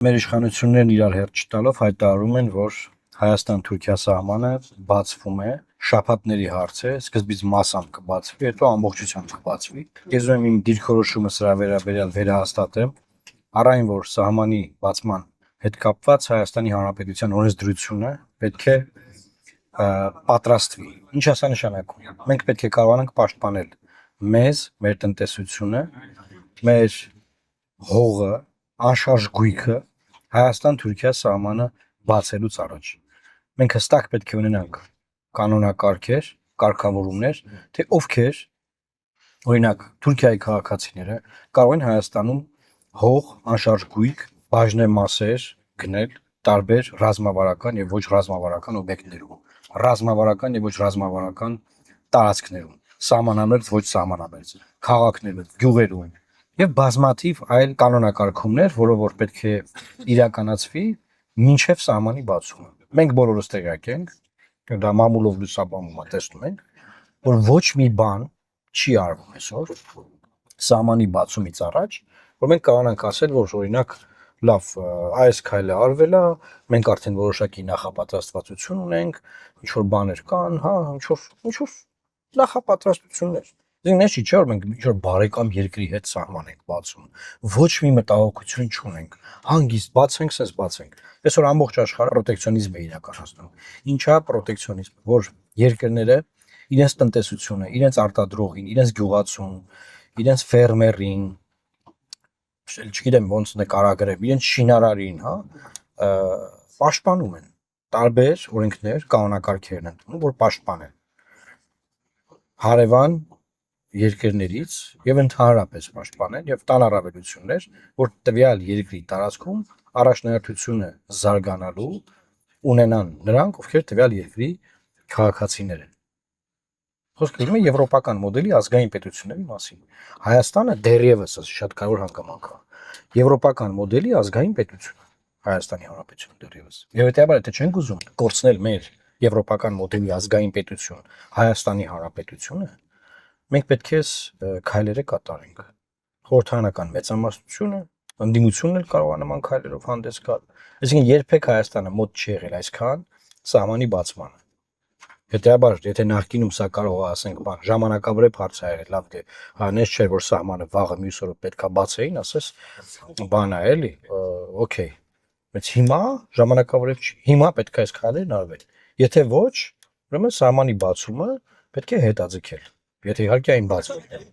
Մեր իշխանություններն իրար հետ չտալով հայտարարում են, որ Հայաստան-Թուրքիա սահմանը բացվում է, շաբաթների հարց է, սկզբից մասամբ կբացվի, հետո ամբողջությամբ կբացվի։ Ես ուզում եմ իմ դիրքորոշումը սրա վերաբերյալ վերահաստատեմ, առայն որ սահմանի բացման հետ կապված Հայաստանի Հանրապետության օրենսդրությունը պետք է պատրաստվի։ Ինչ է սա նշանակում։ Մենք պետք է կարողանանք պաշտպանել մեզ, մեր տնտեսությունը, մեր հողը, անշարժ գույքը Հայաստան-Թուրքիա սահմանը բացելուց առաջ։ Մենք հստակ պետք է ունենանք կանոնակարգեր, կարգավորումներ, թե ովքեր, օրինակ, Թուրքիայի քաղաքացիները կարող են Հայաստանում հող, անշարժ գույք, բաժնեմասեր գնել տարբեր ռազմավարական եւ ոչ ռազմավարական օբյեկտներում, ռազմավարական եւ ոչ ռազմավարական տարածքներում, սահմանամերձ, ոչ սահմանամերձ, քաղաքներում, գյուղերում եւ բազմաթիվ այլ կանոնակարգումներ, որը որ պետք է իրականացվի մինչև սահմանի բացումը։ Մենք բոլորս տեղյակ ենք, դա մամուլով լուսաբանումը տեսնում ենք, որ ոչ մի բան չի արվում այսօր սահմանի բացումից առաջ, որ մենք կարողանանք ասել, որ օրինակ լավ, այս քայլը արվել է, մենք արդեն որոշակի նախապատրաստվածություն ունենք, ինչ որ բաներ կան, հա, ինչ որ նախապատրաստություններ։ Դինես չի, չէ՞ որ մենք ինչ որ բարեկամ երկրի հետ սահման ենք բացում։ Ոչ մի մտահոգություն չունենք։ Հանգիստ բացենք, sense բացենք։ Այսօր ամբողջ աշխարհը պրոտեկցիոնիզմ է իրականացնում։ Ինչա պրոտեկցիոնիզմ, որ երկրները իրենց տնտեսությունը, իրենց արտադրողին, իրենց գյուղացուն, իրենց ֆերմերին, չգիտեմ ոնց նկարագրեմ, իրենց շինարարին, հա, պաշտպանում են։ Տարբեր օրենքներ, կանոնակարգեր են ընդունում, որ պաշտպանեն հարևան երկրներից եւ ընդհանրապես պաշտպանեն եւ տան առավելություններ, որ տվյալ երկրի տարածքում առաջնահերթությունը զարգանալու ունենան նրանք, ովքեր տվյալ երկրի քաղաքացիներ են։ Խոսքը գնում է եվրոպական մոդելի ազգային պետությունների մասին։ Հայաստանը դեռևս շատ կարևոր հանգամանք է։ Եվրոպական մոդելի ազգային պետություն Հայաստանի Հանրապետությունը դեռևս։ Եվ հետեւաբար եթե չենք ուզում կորցնել մեր եվրոպական մոդելի ազգային պետություն Հայաստանի Հանրապետությունը, մենք պետք է քայլերը կատարենք։ Խորհրդարանական մեծամասնությունը, ընդդիմությունն էլ կարող է նման քայլերով հանդես գալ։ Այսինքն երբեք Հայաստանը մոտ չի եղել այսքան սահմանի բացմանը։ Հետեւաբար, եթե նախկինում սա կարող է ասենք բան, ժամանակավորե հարց է եղել, լավ դե, հանես չէ որ սահմանը վաղը մյուս օրը պետքա բացեին, ասես բան է էլի, օքեյ։ Բայց հիմա ժամանակավորե չի։ Հիմա պետք է այս քայլերն արվեն։ Եթե ոչ, ուրեմն սահմանի բացումը պետք է հետաձգել։ Եթե իհարկե այն բացվի։